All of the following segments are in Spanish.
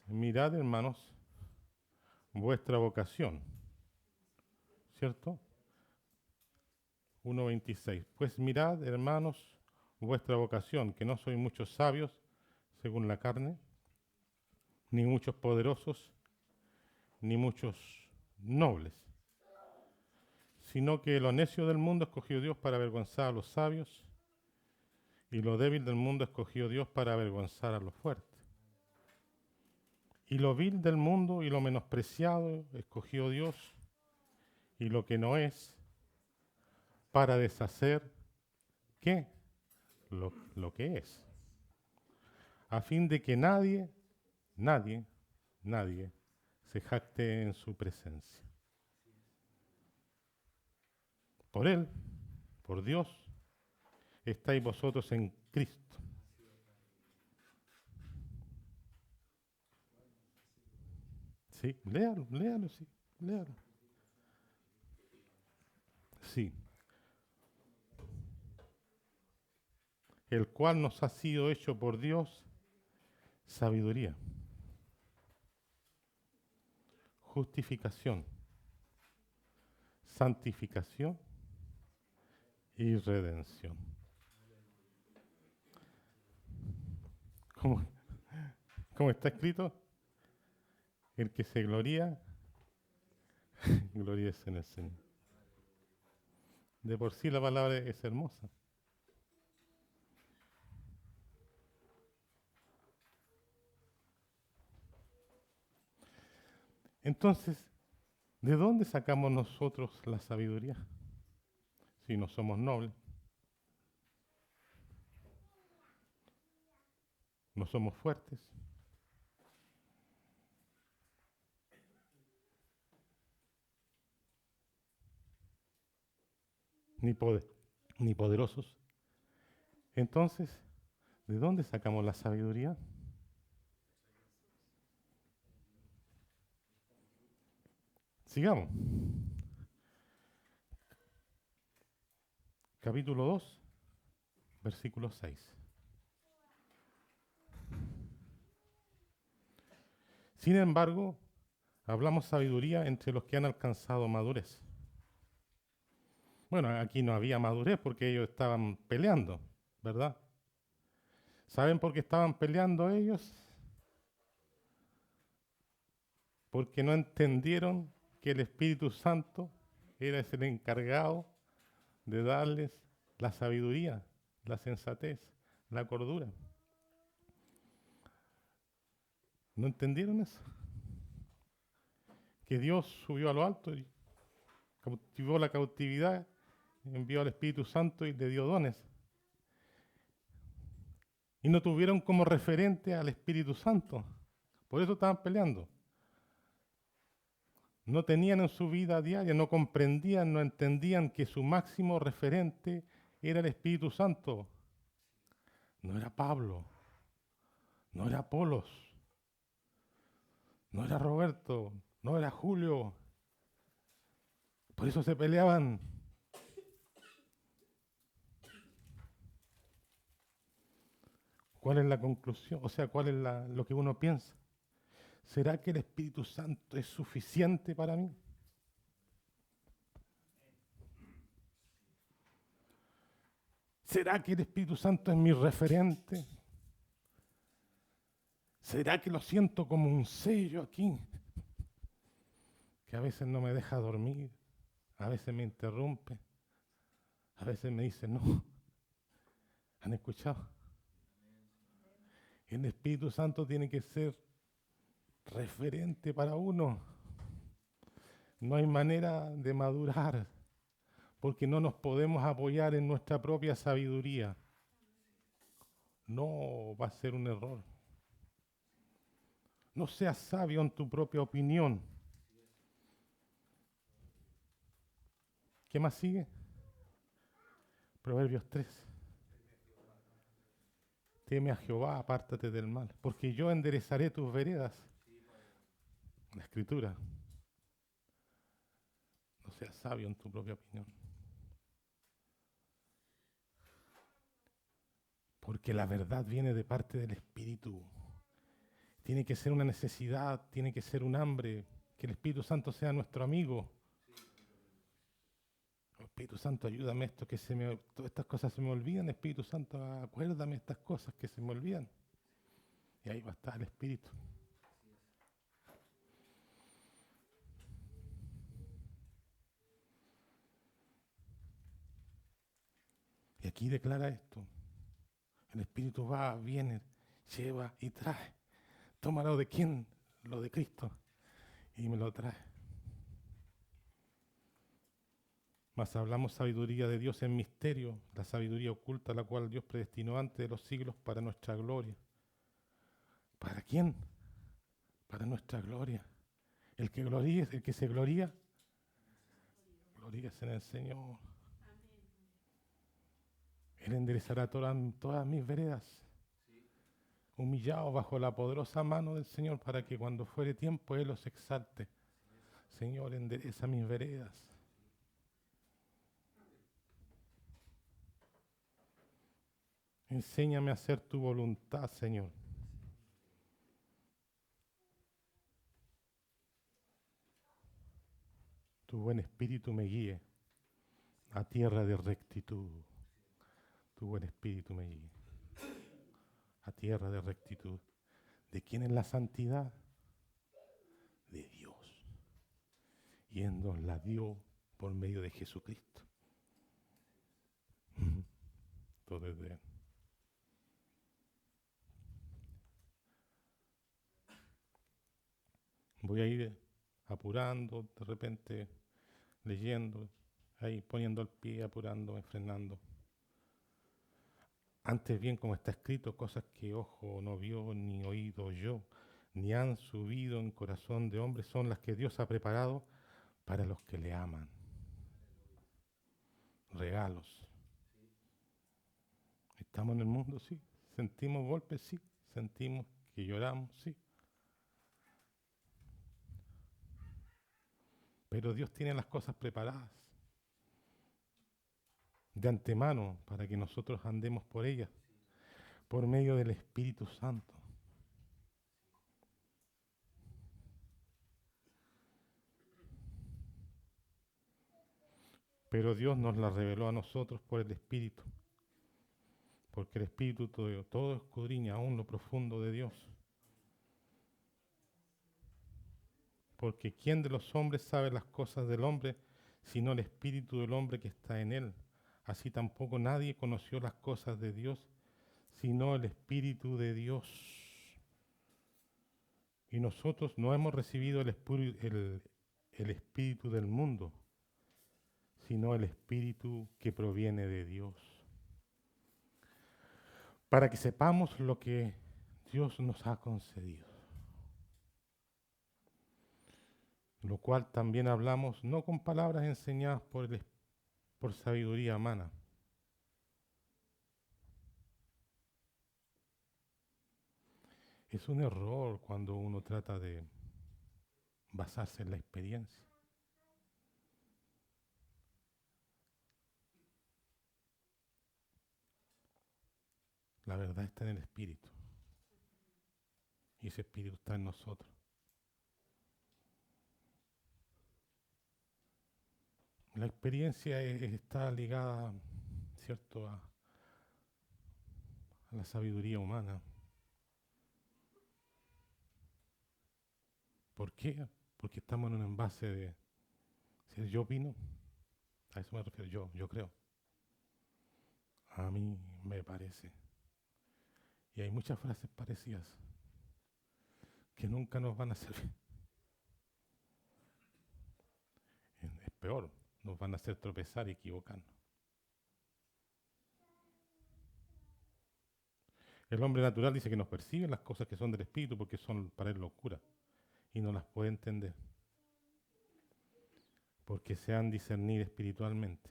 mirad, hermanos, vuestra vocación, ¿cierto? 1:26. Pues mirad, hermanos, vuestra vocación, que no sois muchos sabios, según la carne, ni muchos poderosos, ni muchos nobles, sino que lo necio del mundo escogió Dios para avergonzar a los sabios, y lo débil del mundo escogió Dios para avergonzar a los fuertes. Y lo vil del mundo y lo menospreciado escogió Dios, y lo que no es, para deshacer, ¿qué? Lo que es, a fin de que nadie se jacte en su presencia. Por Él, por Dios, estáis vosotros en Cristo. Sí, léalo, sí, léalo. Sí, el cual nos ha sido hecho por Dios sabiduría, justificación, santificación y redención. ¿Cómo, cómo está escrito? El que se gloría, gloríese en el Señor. De por sí la palabra es hermosa. Entonces, ¿de dónde sacamos nosotros la sabiduría? Si no somos nobles, no somos fuertes, ni, ni poderosos. Entonces, ¿de dónde sacamos la sabiduría? Sigamos. Capítulo 2, versículo 6. Sin embargo, hablamos sabiduría entre los que han alcanzado madurez. Bueno, aquí no había madurez porque ellos estaban peleando, ¿verdad? ¿Saben por qué estaban peleando ellos? Porque no entendieron que el Espíritu Santo era el encargado de darles la sabiduría, la sensatez, la cordura. ¿No entendieron eso? Que Dios subió a lo alto y cautivó la cautividad, envió al Espíritu Santo y le dio dones. Y no tuvieron como referente al Espíritu Santo. Por eso estaban peleando. No tenían en su vida diaria, no comprendían, no entendían que su máximo referente era el Espíritu Santo. No era Pablo, no era Apolos, no era Roberto, no era Julio. Por eso se peleaban. ¿Cuál es la conclusión? O sea, ¿cuál es lo que uno piensa? ¿Será que el Espíritu Santo es suficiente para mí? ¿Será que el Espíritu Santo es mi referente? ¿Será que lo siento como un sello aquí? Que a veces no me deja dormir, a veces me interrumpe, a veces me dice no. ¿Han escuchado? El Espíritu Santo tiene que ser referente para uno. No hay manera de madurar porque no nos podemos apoyar en nuestra propia sabiduría. No, va a ser un error. No seas sabio en tu propia opinión. ¿Qué más sigue? Proverbios 3. Teme a Jehová, apártate del mal, porque yo enderezaré tus veredas. La Escritura. No seas sabio en tu propia opinión. Porque la verdad viene de parte del Espíritu. Tiene que ser una necesidad, tiene que ser un hambre, que el Espíritu Santo sea nuestro amigo. Espíritu Santo, ayúdame esto, todas estas cosas se me olvidan. Espíritu Santo, acuérdame estas cosas que se me olvidan. Y ahí va a estar el Espíritu. Y aquí declara esto. El Espíritu va, viene, lleva y trae. Tómalo de quién, lo de Cristo, y me lo trae. Mas hablamos sabiduría de Dios en misterio, la sabiduría oculta, la cual Dios predestinó antes de los siglos para nuestra gloria. ¿Para quién? Para nuestra gloria. El que se gloría, gloríese en el Señor. Él enderezará todas mis veredas, humillado bajo la poderosa mano del Señor, para que cuando fuere tiempo Él los exalte. Señor, endereza mis veredas. Enséñame a hacer tu voluntad, Señor. Tu buen espíritu me guíe a tierra de rectitud. Tu buen espíritu me guíe a tierra de rectitud. ¿De quién es la santidad? De Dios. Y Él nos la dio por medio de Jesucristo. Todo es de Él. Voy a ir apurando, de repente leyendo, ahí poniendo el pie, apurándome, frenando. Antes bien, como está escrito, cosas que ojo no vio, ni oído yo, ni han subido en corazón de hombre, son las que Dios ha preparado para los que le aman. Regalos. Estamos en el mundo, sí. Sentimos golpes, sí. Sentimos que lloramos, sí. Pero Dios tiene las cosas preparadas de antemano para que nosotros andemos por ellas, por medio del Espíritu Santo. Pero Dios nos la reveló a nosotros por el Espíritu, porque el Espíritu todo escudriña aún lo profundo de Dios. Porque ¿quién de los hombres sabe las cosas del hombre, sino el Espíritu del hombre que está en él? Así tampoco nadie conoció las cosas de Dios, sino el Espíritu de Dios. Y nosotros no hemos recibido el Espíritu del mundo, sino el Espíritu que proviene de Dios. Para que sepamos lo que Dios nos ha concedido. Lo cual también hablamos no con palabras enseñadas por sabiduría humana. Es un error cuando uno trata de basarse en la experiencia. La verdad está en el Espíritu. Y ese Espíritu está en nosotros. La experiencia está ligada, ¿cierto?, a la sabiduría humana. ¿Por qué? Porque estamos en un envase de, si yo opino, a eso me refiero, yo creo. A mí me parece. Y hay muchas frases parecidas que nunca nos van a servir. Es peor, nos van a hacer tropezar y equivocarnos. El hombre natural dice que nos percibe las cosas que son del Espíritu porque son para él locura y no las puede entender porque se han discernido espiritualmente.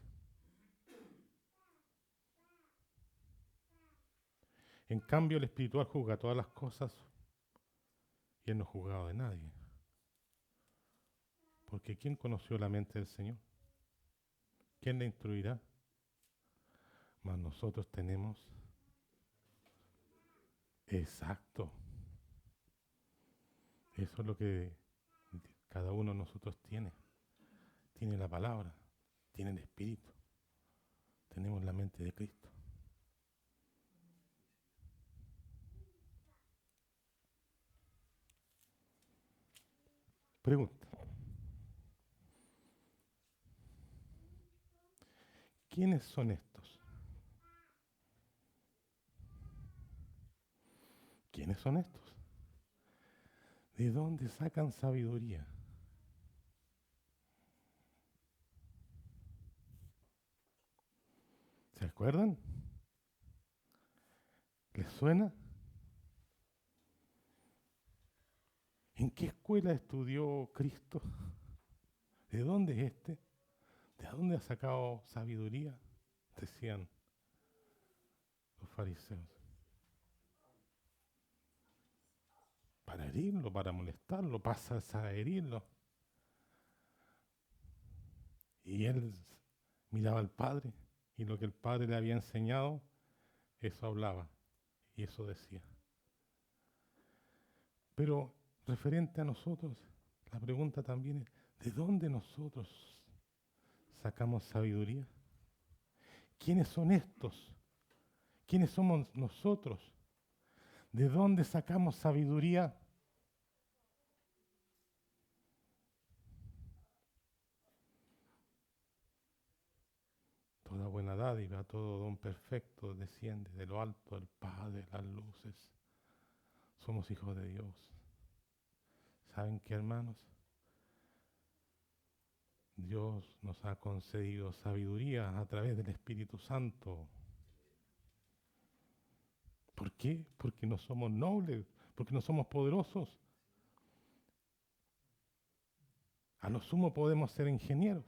En cambio, el espiritual juzga todas las cosas y él no ha juzgado de nadie. Porque ¿quién conoció la mente del Señor? ¿Quién le instruirá? Mas nosotros tenemos exacto. Eso es lo que cada uno de nosotros tiene. Tiene la palabra, tiene el Espíritu, tenemos la mente de Cristo. Pregunta. ¿Quiénes son estos? ¿Quiénes son estos? ¿De dónde sacan sabiduría? ¿Se acuerdan? ¿Les suena? ¿En qué escuela estudió Cristo? ¿De dónde es este? ¿De dónde ha sacado sabiduría? Decían los fariseos. Para herirlo, para molestarlo, pasas a herirlo. Y él miraba al Padre y lo que el Padre le había enseñado, eso hablaba y eso decía. Pero referente a nosotros, la pregunta también es, ¿de dónde nosotros sacamos sabiduría? ¿Quiénes son estos? ¿Quiénes somos nosotros? ¿De dónde sacamos sabiduría? Toda buena dádiva, todo don perfecto desciende de lo alto del Padre de las luces. Somos hijos de Dios. ¿Saben qué, hermanos? Dios nos ha concedido sabiduría a través del Espíritu Santo. ¿Por qué? Porque no somos nobles, porque no somos poderosos. A lo sumo podemos ser ingenieros,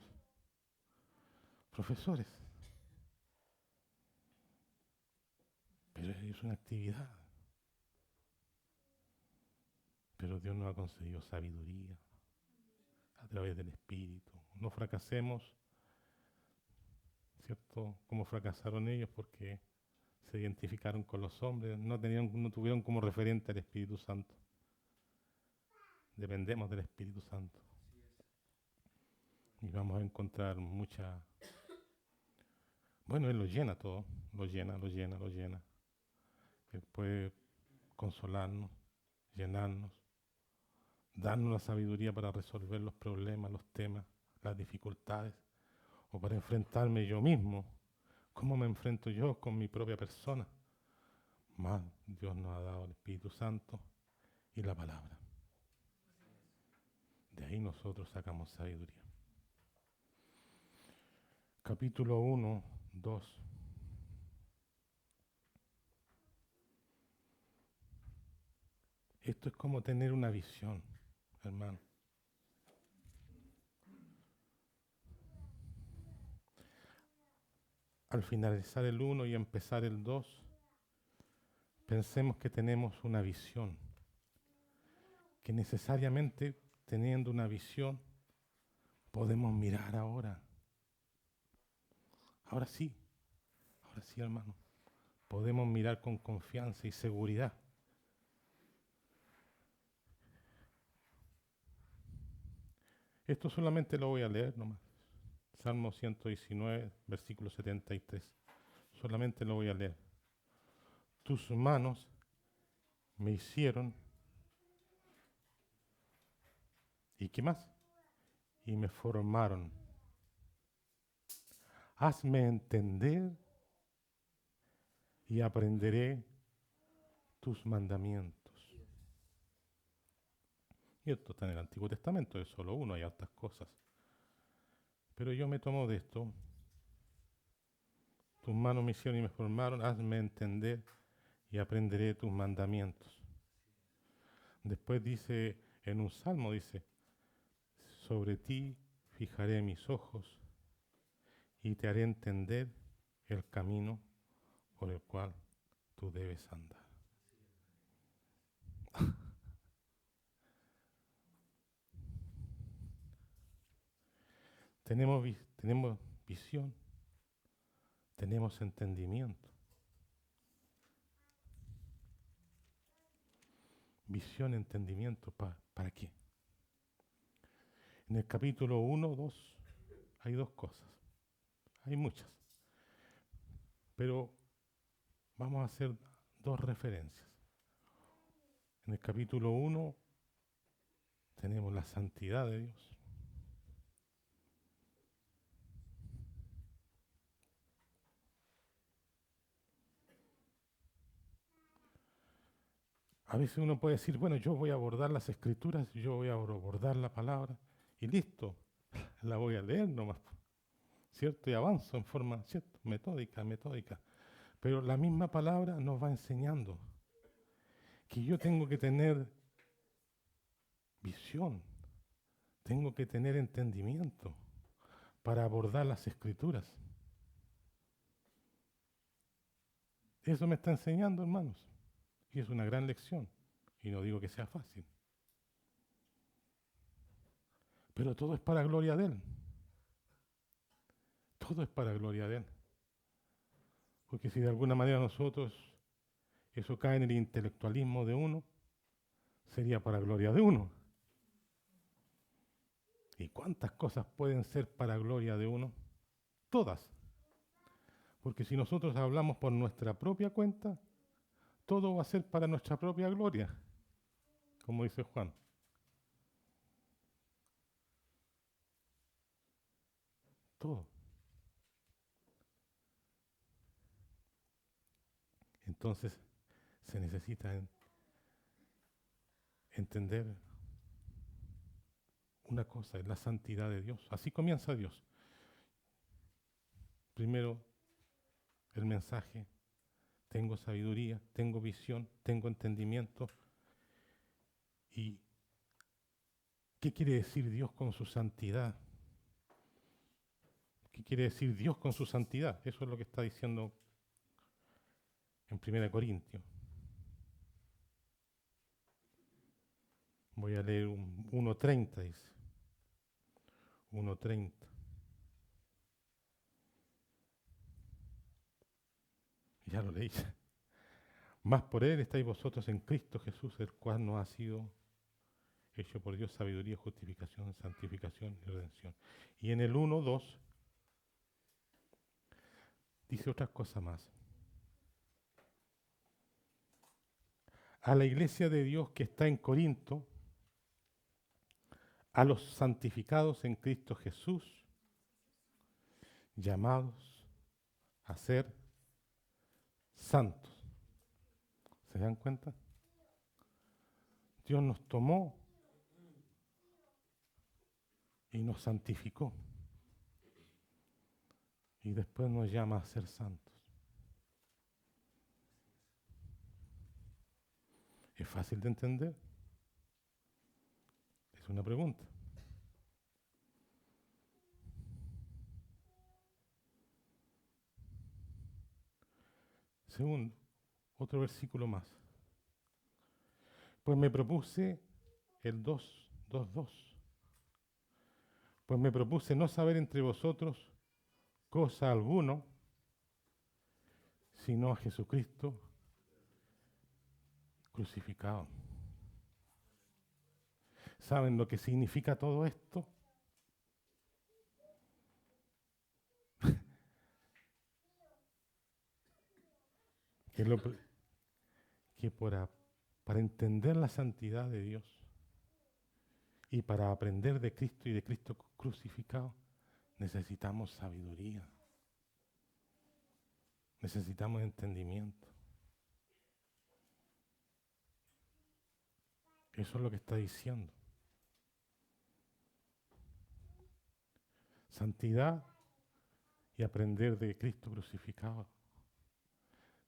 profesores, pero es una actividad. Pero Dios nos ha concedido sabiduría a través del Espíritu. No fracasemos, ¿cierto? Como fracasaron ellos porque se identificaron con los hombres, no tuvieron como referente al Espíritu Santo. Dependemos del Espíritu Santo. Y vamos a encontrar mucha... Bueno, Él lo llena todo, lo llena, lo llena, lo llena. Él puede consolarnos, llenarnos, darnos la sabiduría para resolver los problemas, los temas, las dificultades, o para enfrentarme yo mismo. ¿Cómo me enfrento yo con mi propia persona? Más Dios nos ha dado el Espíritu Santo y la palabra. De ahí nosotros sacamos sabiduría. Capítulo 1, 2. Esto es como tener una visión, hermano. Al finalizar el 1 y empezar el 2, pensemos que tenemos una visión, que necesariamente teniendo una visión podemos mirar ahora. Ahora sí, hermano, podemos mirar con confianza y seguridad. Esto solamente lo voy a leer nomás. Salmo 119, versículo 73. Solamente lo voy a leer. Tus manos me hicieron. ¿Y qué más? Y me formaron. Hazme entender y aprenderé tus mandamientos. Y esto está en el Antiguo Testamento, es solo uno, hay otras cosas. Pero yo me tomo de esto. Tus manos me hicieron y me formaron, hazme entender y aprenderé tus mandamientos. Después dice, en un salmo dice, sobre ti fijaré mis ojos y te haré entender el camino por el cual tú debes andar. Tenemos visión, tenemos entendimiento. visión, entendimiento. ¿Para qué? En el capítulo 1, 2, hay dos cosas. Hay muchas. Pero vamos a hacer dos referencias. En el capítulo 1 tenemos la santidad de Dios. A veces uno puede decir, bueno, yo voy a abordar las escrituras, yo voy a abordar la palabra y listo, la voy a leer nomás, ¿cierto? Y avanzo en forma, ¿cierto? Metódica. Pero la misma palabra nos va enseñando que yo tengo que tener visión, tengo que tener entendimiento para abordar las escrituras. Eso me está enseñando, hermanos, y es una gran lección, y no digo que sea fácil, pero todo es para gloria de Él. Todo es para gloria de Él. Porque si de alguna manera nosotros, eso cae en el intelectualismo de uno, sería para gloria de uno. ¿Y cuántas cosas pueden ser para gloria de uno? Todas. Porque si nosotros hablamos por nuestra propia cuenta, todo va a ser para nuestra propia gloria, como dice Juan. Todo. Entonces se necesita entender una cosa, es la santidad de Dios. Así comienza Dios. Primero el mensaje, tengo sabiduría, tengo visión, tengo entendimiento. ¿Y qué quiere decir Dios con su santidad? ¿Qué quiere decir Dios con su santidad? Eso es lo que está diciendo en 1 Corintios. Voy a leer 1:30, dice. 1:30. Ya lo leí. Más por Él estáis vosotros en Cristo Jesús, el cual nos ha sido hecho por Dios sabiduría, justificación, santificación y redención. Y en el 1:2 dice otras cosas más. A la iglesia de Dios que está en Corinto, a los santificados en Cristo Jesús, llamados a ser santos. ¿Se dan cuenta? Dios nos tomó y nos santificó. Y después nos llama a ser santos. ¿Es fácil de entender? Es una pregunta. Segundo, otro versículo más. Pues me propuse el 2:2. Pues me propuse no saber entre vosotros cosa alguno, sino a Jesucristo crucificado. ¿Saben lo que significa todo esto? Que para entender la santidad de Dios y para aprender de Cristo y de Cristo crucificado, necesitamos sabiduría, necesitamos entendimiento. Eso es lo que está diciendo. Santidad y aprender de Cristo crucificado.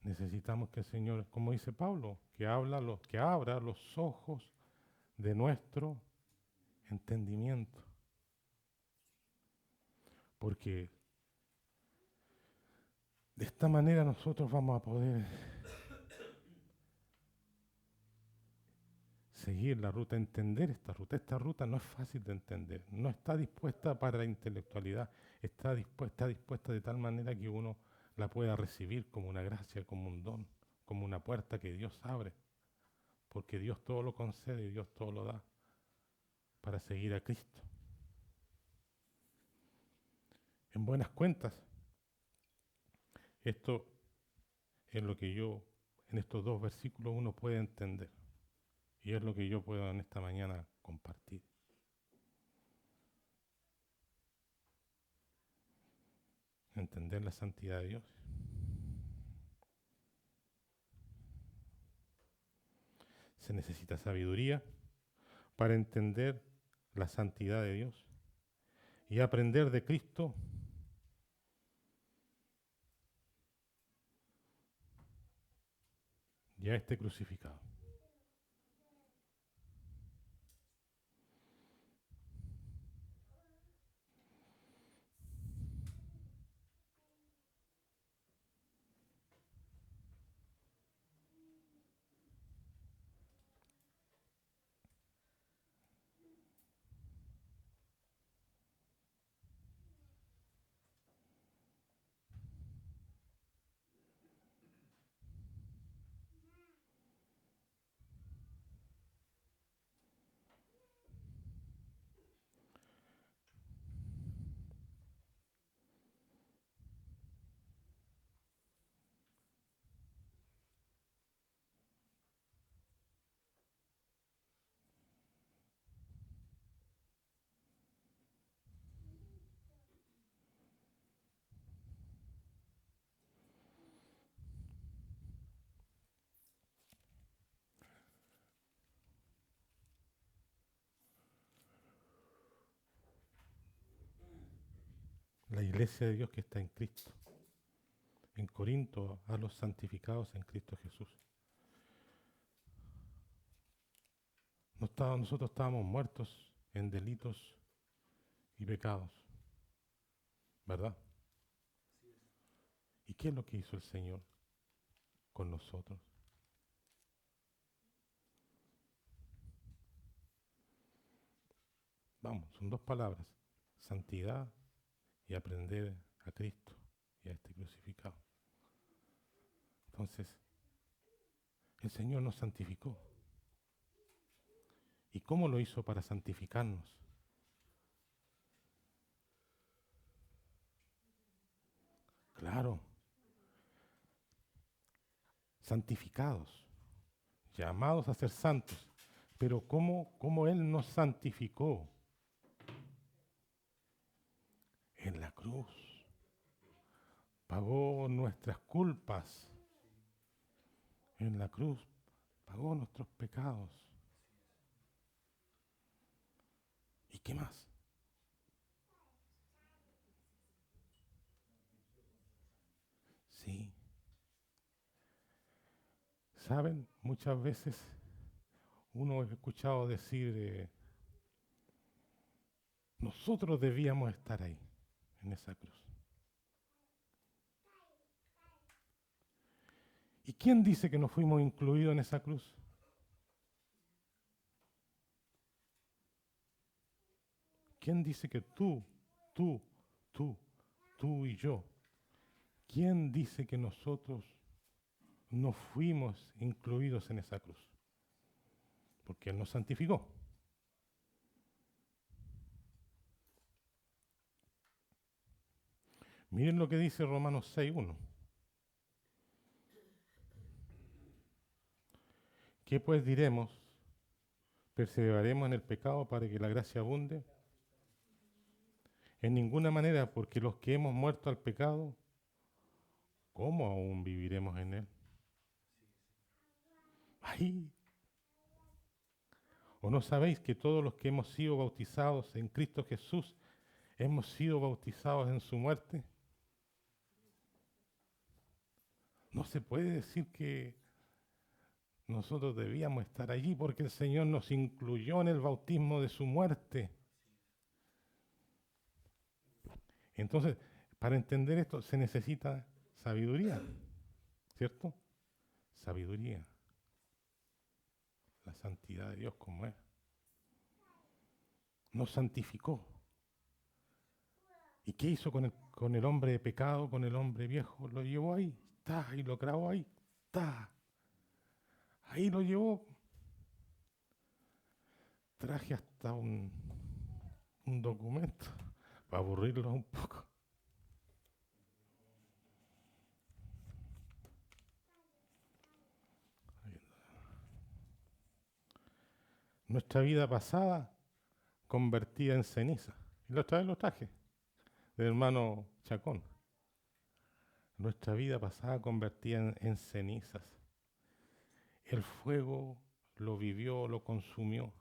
Necesitamos que el Señor, como dice Pablo, que abra los ojos de nuestro entendimiento. Porque de esta manera nosotros vamos a poder seguir la ruta, entender esta ruta. Esta ruta no es fácil de entender, no está dispuesta para la intelectualidad, está dispuesta de tal manera que uno la pueda recibir como una gracia, como un don, como una puerta que Dios abre porque Dios todo lo concede y Dios todo lo da para seguir a Cristo. En buenas cuentas, esto es lo que yo, en estos dos versículos, uno puede entender. Y es lo que yo puedo en esta mañana compartir. Entender la santidad de Dios. Se necesita sabiduría para entender la santidad de Dios y aprender de Cristo ya este crucificado. La iglesia de Dios que está en Cristo. En Corinto, a los santificados en Cristo Jesús. Nosotros estábamos muertos en delitos y pecados, ¿verdad? ¿Y qué es lo que hizo el Señor con nosotros? Vamos, son dos palabras, santidad y aprender a Cristo y a este crucificado. Entonces, el Señor nos santificó. ¿Y cómo lo hizo para santificarnos? Claro, santificados, llamados a ser santos. Pero ¿cómo Él nos santificó? En la cruz. Pagó nuestras culpas. En la cruz pagó nuestros pecados. ¿Y qué más? Sí. ¿Saben? Muchas veces uno ha escuchado decir, nosotros debíamos estar ahí, en esa cruz. ¿Y quién dice que no fuimos incluidos en esa cruz? ¿Quién dice que tú, tú y yo? ¿Quién dice que nosotros no fuimos incluidos en esa cruz? Porque Él nos santificó. Miren lo que dice Romanos 6:1. ¿Qué pues diremos? ¿Perseveraremos en el pecado para que la gracia abunde? En ninguna manera, porque los que hemos muerto al pecado, ¿cómo aún viviremos en él? Ahí. ¿O no sabéis que todos los que hemos sido bautizados en Cristo Jesús, hemos sido bautizados en su muerte? No se puede decir que nosotros debíamos estar allí porque el Señor nos incluyó en el bautismo de su muerte. Entonces, para entender esto se necesita sabiduría, ¿cierto? Sabiduría. La santidad de Dios como es. Nos santificó. ¿Y qué hizo con el hombre de pecado, con el hombre viejo? Lo llevó ahí, está, y lo clavó ahí, está. Ahí lo llevó. traje hasta un documento para aburrirlos un poco. Nuestra vida pasada convertida en ceniza. Y la otra vez lo traje, del hermano Chacón. Nuestra vida pasada convertida en cenizas. El fuego lo vivió, lo consumió,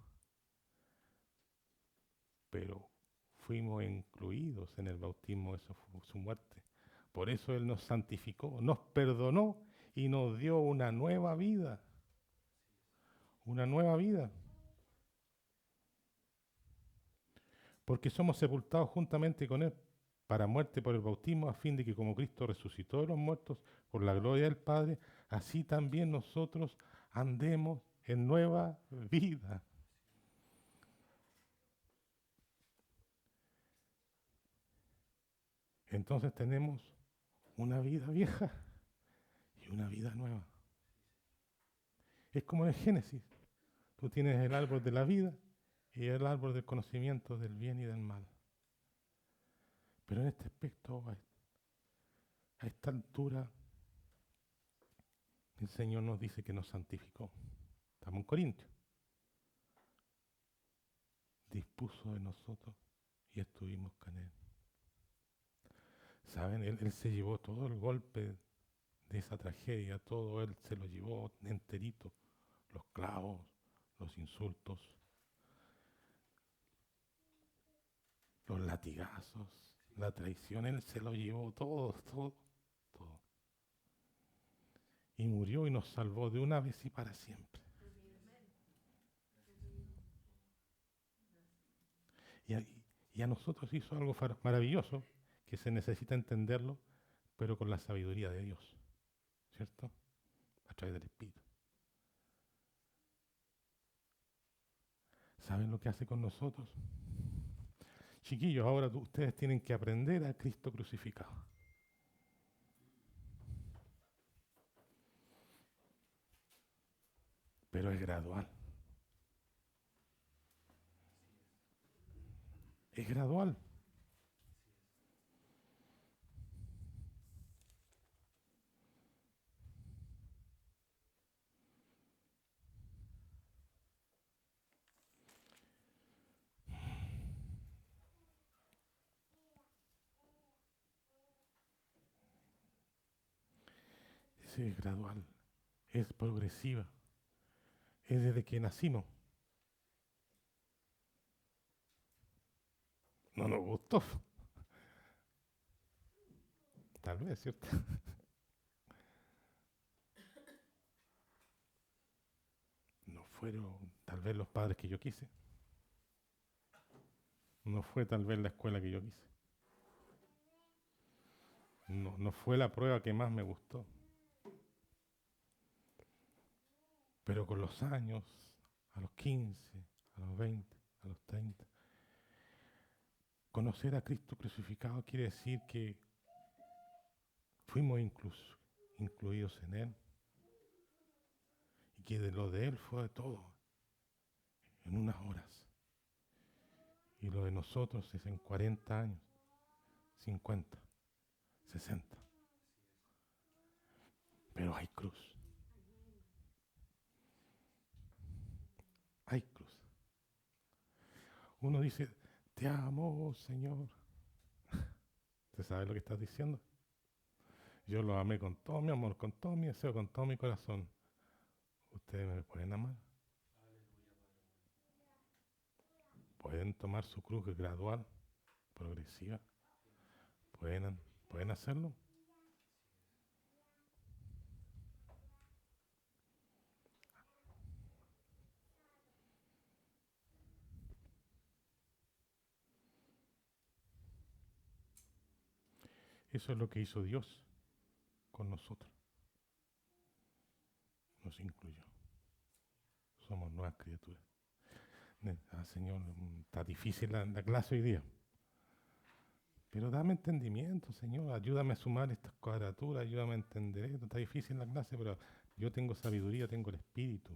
pero fuimos incluidos en el bautismo de su muerte. Por eso Él nos santificó, nos perdonó y nos dio una nueva vida. Una nueva vida. Porque somos sepultados juntamente con Él para muerte por el bautismo, a fin de que como Cristo resucitó de los muertos por la gloria del Padre, así también nosotros andemos en nueva vida. Entonces tenemos una vida vieja y una vida nueva. Es como en el Génesis. Tú tienes el árbol de la vida y el árbol del conocimiento del bien y del mal. Pero en este aspecto, a esta altura, el Señor nos dice que nos santificó. Estamos en Corintios. Dispuso de nosotros y estuvimos con Él. ¿Saben? Él se llevó todo el golpe de esa tragedia, todo Él se lo llevó enterito. Los clavos, los insultos, los latigazos, la traición, Él se lo llevó todo. Y murió y nos salvó de una vez y para siempre. Y a nosotros hizo algo maravilloso, que se necesita entenderlo, pero con la sabiduría de Dios, ¿cierto? A través del Espíritu. ¿Saben lo que hace con nosotros? Chiquillos, ahora ustedes tienen que aprender a Cristo crucificado. Pero es gradual. Es gradual. Es gradual. Es progresiva. Es desde que nacimos. No nos gustó. Tal vez, ¿cierto? No fueron tal vez los padres que yo quise. No fue tal vez la escuela que yo quise. No fue la prueba que más me gustó. Pero con los años, a los 15, a los 20, a los 30, conocer a Cristo crucificado quiere decir que fuimos incluidos en Él. Y que de lo de Él fue de todo, en unas horas. Y lo de nosotros es en 40 años, 50, 60. Pero hay cruz. Hay cruz. Uno dice, te amo, Señor. ¿Usted sabe lo que estás diciendo? Yo lo amé con todo mi amor, con todo mi deseo, con todo mi corazón. ¿Ustedes me pueden amar? ¿Pueden tomar su cruz gradual, progresiva? ¿Pueden hacerlo? Eso es lo que hizo Dios con nosotros. Nos incluyó. Somos nuevas criaturas. Señor, está difícil la clase hoy día. Pero dame entendimiento, Señor. Ayúdame a sumar estas cuadraturas, ayúdame a entender esto. Está difícil la clase, pero yo tengo sabiduría, tengo el Espíritu.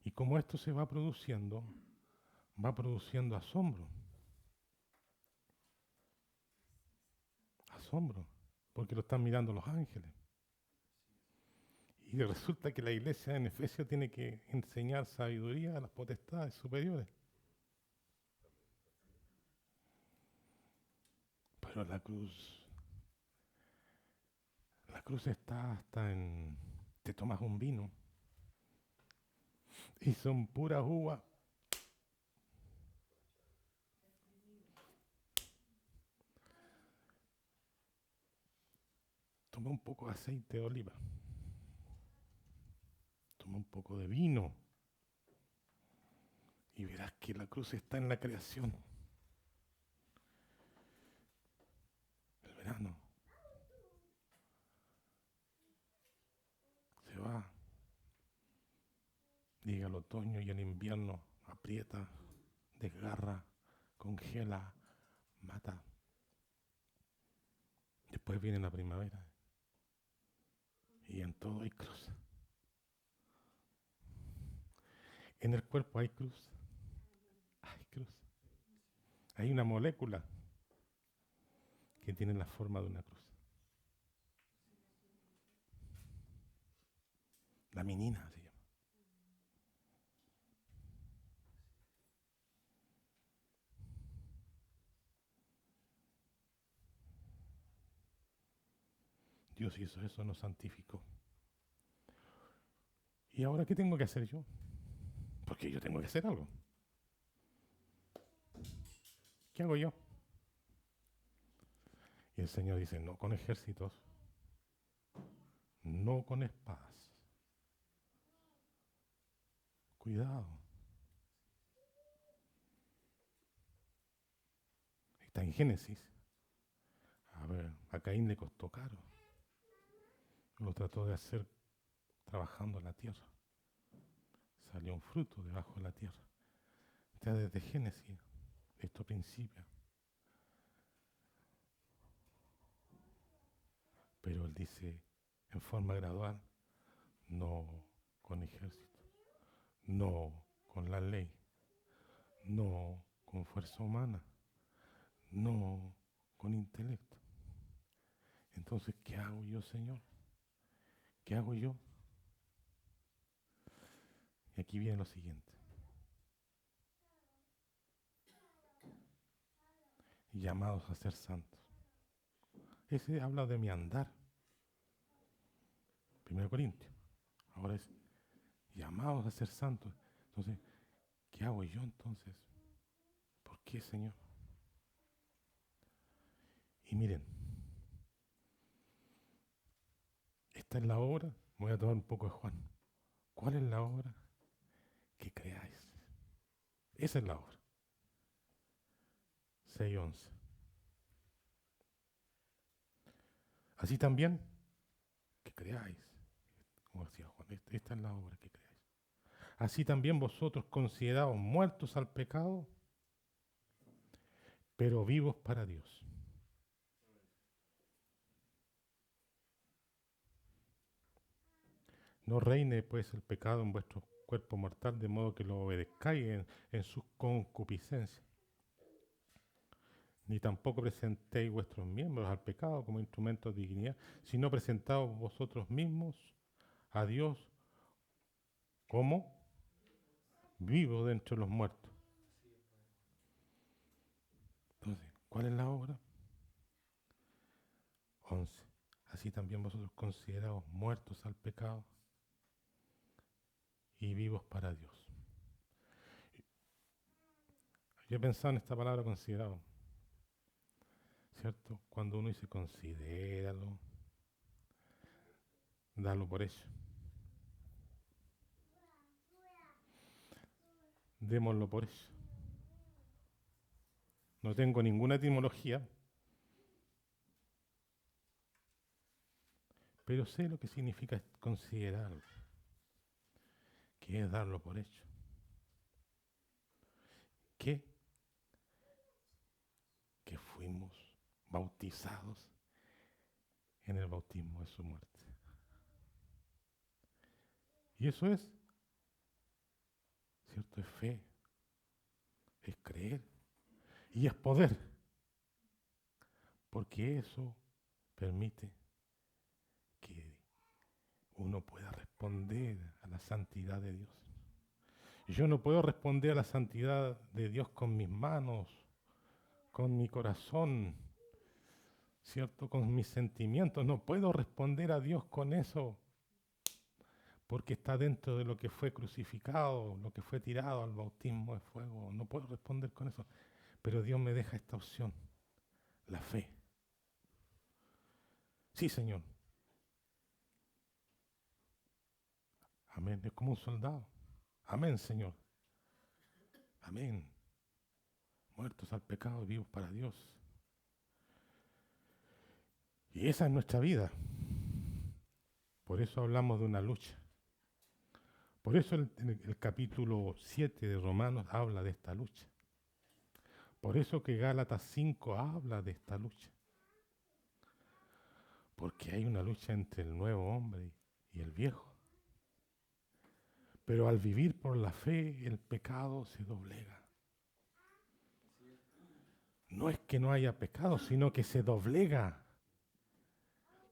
Y como esto se va produciendo asombro. Asombro, porque lo están mirando los ángeles. Y resulta que la iglesia en Efesios tiene que enseñar sabiduría a las potestades superiores. Pero la cruz está hasta en... Te tomas un vino y son puras uvas. Toma un poco de aceite de oliva. Toma un poco de vino. Y verás que la cruz está en la creación. El verano se va. Llega el otoño y el invierno aprieta, desgarra, congela, mata. Después viene la primavera y en todo hay cruz. En el cuerpo hay cruz. Hay cruz. Hay una molécula que tiene la forma de una cruz. La menina se llama. Dios hizo eso, nos santificó. ¿Y ahora qué tengo que hacer yo? Porque yo tengo que hacer algo. ¿Qué hago yo? Y el Señor dice, no con ejércitos, no con espadas. Cuidado. Está en Génesis. A ver, a Caín le costó caro. Lo trató de hacer trabajando en la tierra. Salió un fruto debajo de la tierra. Está desde Génesis, esto principia. Pero él dice en forma gradual, no con ejército, no con la ley, no con fuerza humana, no con intelecto. Entonces, ¿qué hago yo, Señor? ¿Qué hago yo? Y aquí viene lo siguiente. Llamados a ser santos. Ese habla de mi andar. 1 Corintios. Ahora es llamados a ser santos. Entonces, ¿qué hago yo entonces? ¿Por qué, Señor? Y miren, esta es la obra. Voy a tomar un poco de Juan. ¿Cuál es la obra? Que creáis. Esa es la obra. 6:11. Así también, que creáis. Como decía Juan, esta es la obra, que creáis. Así también vosotros considerados muertos al pecado, pero vivos para Dios. No reine pues el pecado en vuestro cuerpo mortal, de modo que lo obedezcáis en sus concupiscencias. Ni tampoco presentéis vuestros miembros al pecado como instrumentos de dignidad, sino presentaos vosotros mismos a Dios como vivos de entre los muertos. Entonces, ¿cuál es la obra? 11. Así también vosotros consideraos muertos al pecado y vivos para Dios. Yo he pensado en esta palabra considerado, ¿cierto? Cuando uno dice considéralo, dalo por hecho. Démoslo por hecho. No tengo ninguna etimología, pero sé lo que significa considerarlo, que es darlo por hecho. ¿Qué? Que fuimos bautizados en el bautismo de su muerte. Y eso es ¿cierto? Es fe, es creer y es poder, porque eso permite que uno pueda responder a la santidad de Dios. Yo no puedo responder a la santidad de Dios con mis manos, con mi corazón, ¿cierto? Con mis sentimientos. No puedo responder a Dios con eso porque está dentro de lo que fue crucificado, lo que fue tirado al bautismo de fuego. No puedo responder con eso. Pero Dios me deja esta opción, la fe. Sí, Señor. Amén. Es como un soldado. Amén, Señor. Amén. Muertos al pecado, vivos para Dios. Y esa es nuestra vida. Por eso hablamos de una lucha. Por eso el capítulo 7 de Romanos habla de esta lucha. Por eso que Gálatas 5 habla de esta lucha. Porque hay una lucha entre el nuevo hombre y el viejo. Pero al vivir por la fe, el pecado se doblega. No es que no haya pecado, sino que se doblega.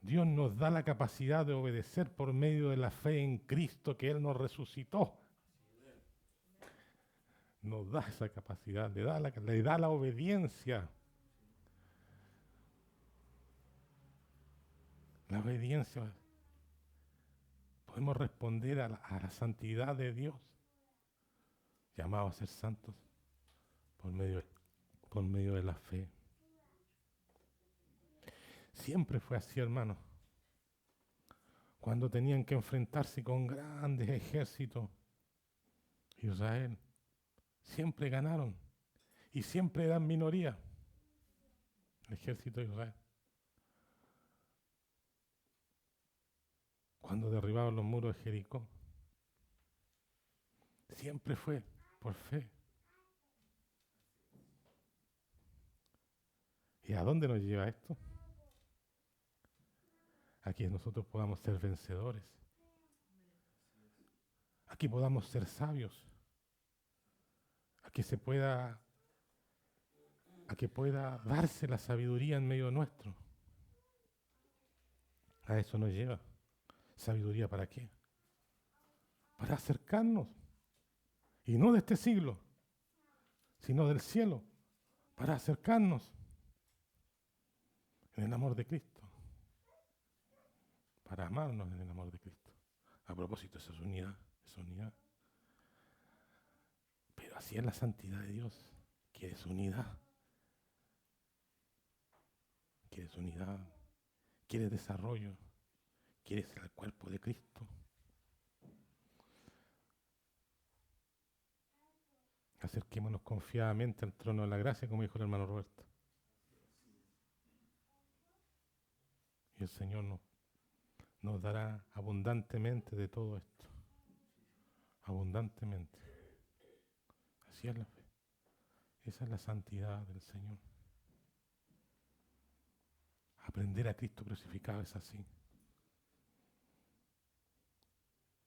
Dios nos da la capacidad de obedecer por medio de la fe en Cristo que Él nos resucitó. Nos da esa capacidad, le da la obediencia. La obediencia. Podemos responder a la santidad de Dios, llamados a ser santos por medio de la fe. Siempre fue así, hermano. Cuando tenían que enfrentarse con grandes ejércitos, Israel, siempre ganaron y siempre eran minoría, el ejército de Israel. Cuando derribaron los muros de Jericó, siempre fue por fe. ¿Y a dónde nos lleva esto? A que nosotros podamos ser vencedores, a que podamos ser sabios, a que pueda darse la sabiduría en medio nuestro. A eso nos lleva. ¿Sabiduría para qué? Para acercarnos. Y no de este siglo, sino del cielo. Para acercarnos en el amor de Cristo. Para amarnos en el amor de Cristo. A propósito, esa es unidad. Pero así es la santidad de Dios. ¿Quieres unidad? ¿Quieres unidad? ¿Quieres desarrollo? ¿Quieres el cuerpo de Cristo? Acerquémonos confiadamente al trono de la gracia, como dijo el hermano Roberto. Y el Señor nos dará abundantemente de todo esto. Abundantemente. Así es la fe. Esa es la santidad del Señor. Aprender a Cristo crucificado es así.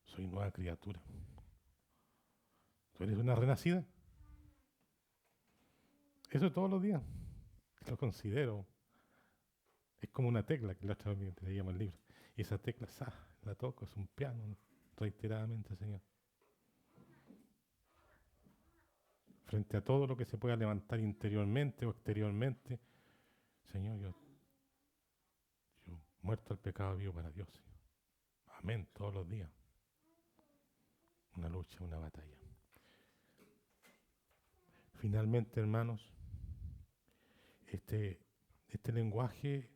Soy nueva criatura. ¿Tú eres una renacida? Eso todos los días. Lo considero. Es como una tecla que la otra vez leíamos el libro. Y esa tecla, la toco, es un piano, ¿no? Reiteradamente, Señor. Frente a todo lo que se pueda levantar interiormente o exteriormente, Señor, yo muerto al pecado, vivo para Dios, Señor. Amén, todos los días. Una lucha, una batalla. Finalmente, hermanos, este lenguaje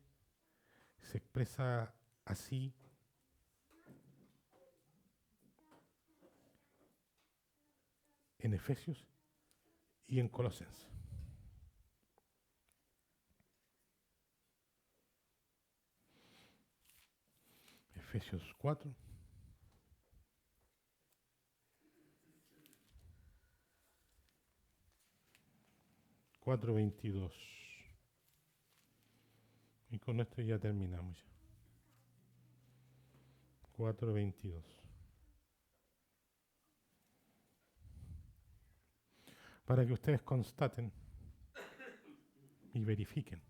se expresa así en Efesios y en Colosenses. Efesios 4. Cuatro 22. Y con esto ya terminamos. 4:22. para que ustedes constaten y verifiquen.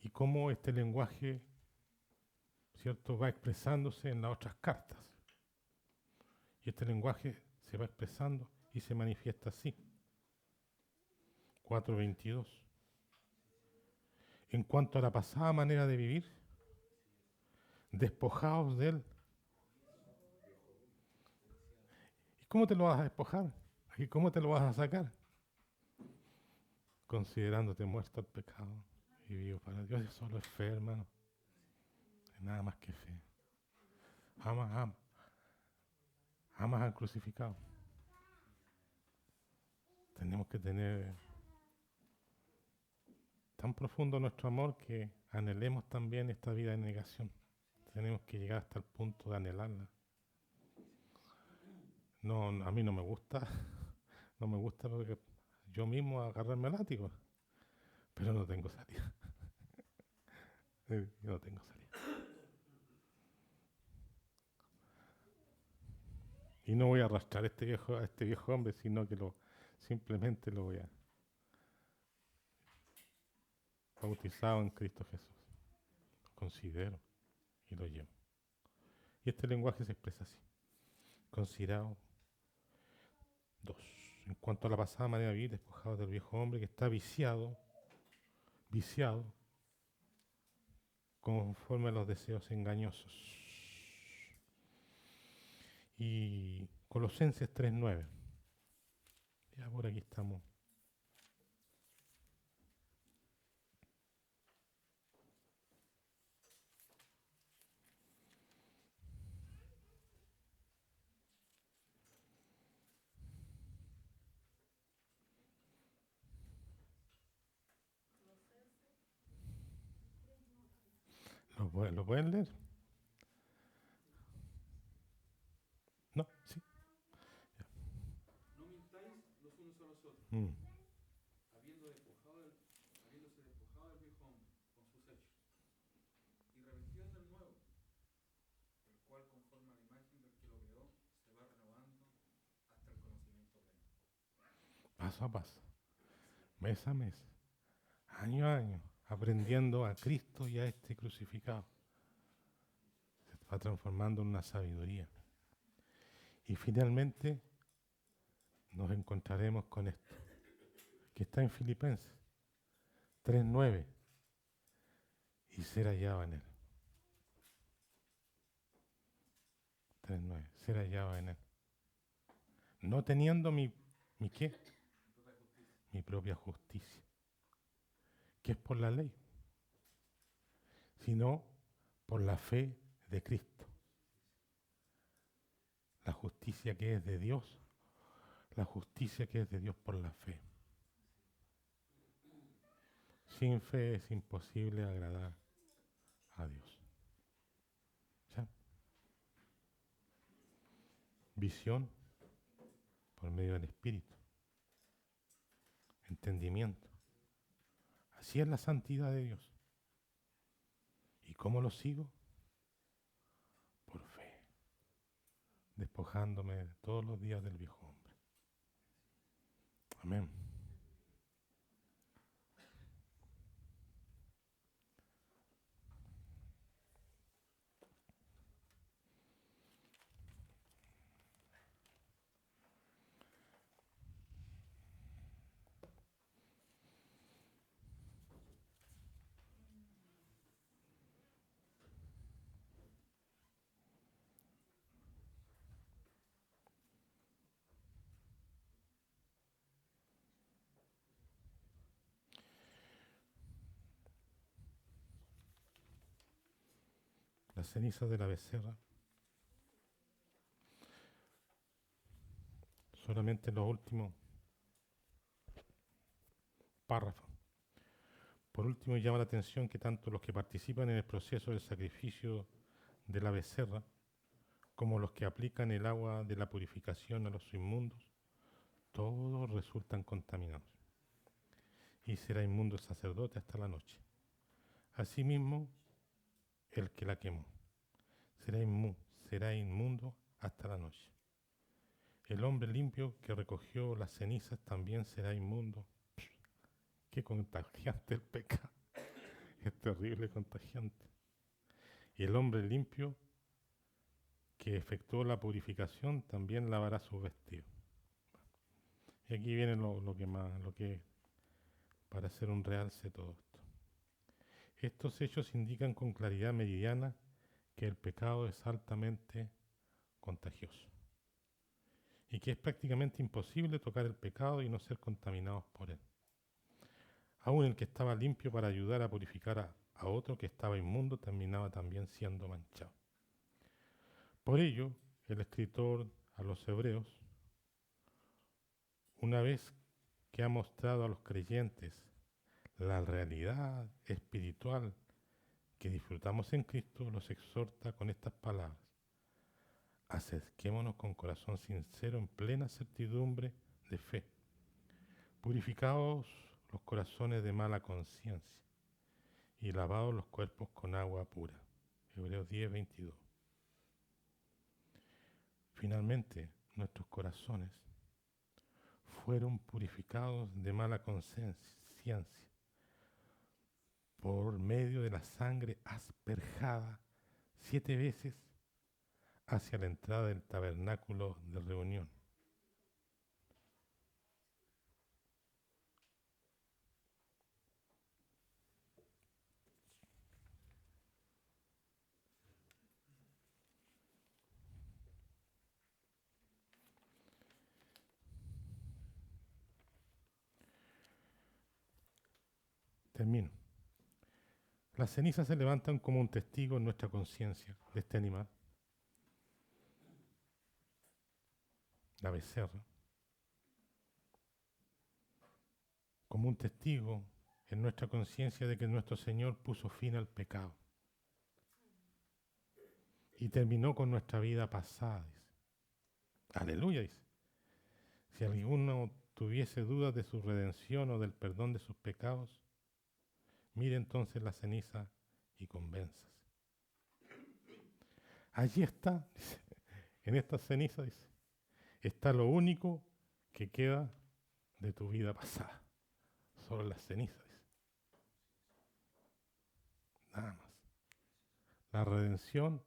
Y cómo este lenguaje, ¿cierto?, va expresándose en las otras cartas. Y este lenguaje se va expresando y se manifiesta así. 4:22. En cuanto a la pasada manera de vivir, despojaos de él. ¿Y cómo te lo vas a despojar? ¿Y cómo te lo vas a sacar? Considerándote muerto al pecado y vivo para Dios. Eso solo es fe, hermano. Es nada más que fe. Amas al crucificado. Tenemos que tener tan profundo nuestro amor que anhelemos también esta vida de negación. Tenemos que llegar hasta el punto de anhelarla. No, a mí no me gusta, no me gusta porque yo mismo agarrarme el látigo, pero no tengo salida. Yo no tengo salida. Y no voy a arrastrar a este viejo hombre, sino que simplemente lo voy a bautizado en Cristo Jesús. Lo considero y lo llevo. Y este lenguaje se expresa así. Considerado. 2. En cuanto a la pasada manera de vivir, despojado del viejo hombre que está viciado, conforme a los deseos engañosos. Y Colosenses 3:9. Ya por aquí estamos. ¿Lo pueden leer? No, sí. No mintáis los unos a los otros, Mm. habiéndose despojado del viejo hombre con sus hechos, y revestidos del nuevo, el cual conforme a la imagen del que lo creó, se va renovando hasta el conocimiento pleno. Paso a paso, mes a mes, año a año, aprendiendo a Cristo y a este crucificado. Se va transformando en una sabiduría. Y finalmente nos encontraremos con esto, que está en Filipenses 3:9, y ser hallado en él. 3:9, ser hallado en él. No teniendo ¿mi qué? Mi propia justicia, que es por la ley, sino por la fe de Cristo. La justicia que es de Dios, la justicia que es de Dios por la fe. Sin fe es imposible agradar a Dios. ¿Ya? Visión por medio del Espíritu. Entendimiento. Así es la santidad de Dios. ¿Y cómo lo sigo? Por fe. Despojándome todos los días del viejo hombre. Amén. Las cenizas de la becerra. Solamente los últimos párrafos. Por último, llama la atención que tanto los que participan en el proceso del sacrificio de la becerra, como los que aplican el agua de la purificación a los inmundos, todos resultan contaminados. Y será inmundo el sacerdote hasta la noche. Asimismo, el que la quemó será inmundo hasta la noche. El hombre limpio que recogió las cenizas también será inmundo. Qué contagiante el pecado. Es terrible contagiante. Y el hombre limpio que efectuó la purificación también lavará sus vestidos. Y aquí viene lo que para hacer un realce de todo esto. Estos hechos indican con claridad meridiana que el pecado es altamente contagioso y que es prácticamente imposible tocar el pecado y no ser contaminados por él. Aún el que estaba limpio para ayudar a purificar a otro que estaba inmundo terminaba también siendo manchado. Por ello, el escritor a los Hebreos, una vez que ha mostrado a los creyentes la realidad espiritual que disfrutamos en Cristo, los exhorta con estas palabras: acerquémonos con corazón sincero en plena certidumbre de fe, purificados los corazones de mala conciencia y lavados los cuerpos con agua pura. Hebreos 10, 22. Finalmente, nuestros corazones fueron purificados de mala conciencia por medio de la sangre asperjada 7 veces hacia la entrada del tabernáculo de reunión. Termino. Las cenizas se levantan como un testigo en nuestra conciencia de este animal, la becerra, como un testigo en nuestra conciencia de que nuestro Señor puso fin al pecado y terminó con nuestra vida pasada. Dice. Aleluya, dice. Si alguno tuviese dudas de su redención o del perdón de sus pecados, mire entonces la ceniza y convénzase. Allí está, dice, en esta ceniza, dice, está lo único que queda de tu vida pasada. Solo las cenizas, dice. Nada más. La redención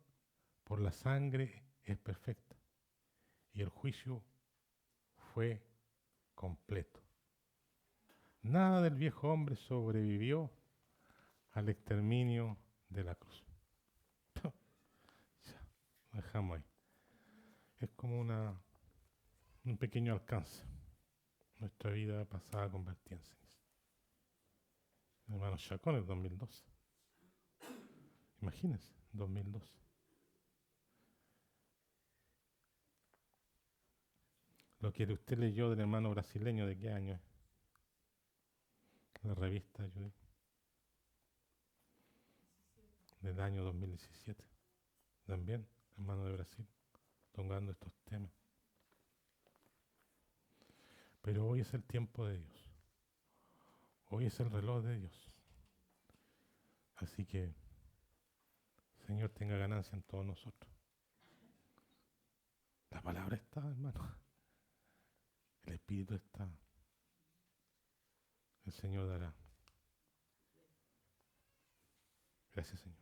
por la sangre es perfecta y el juicio fue completo. Nada del viejo hombre sobrevivió al exterminio de la cruz. Ya, lo dejamos ahí. Es como un pequeño alcance. Nuestra vida pasada convertida en ceniza. El hermano Chacón en 2012. Imagínense, 2012. Lo que usted leyó del hermano brasileño, ¿de qué año es? La revista Judy. Del año 2017. También, hermano de Brasil, tocando estos temas. Pero hoy es el tiempo de Dios. Hoy es el reloj de Dios. Así que, Señor, tenga ganancia en todos nosotros. La palabra está, hermano. El Espíritu está. El Señor dará. Gracias, Señor.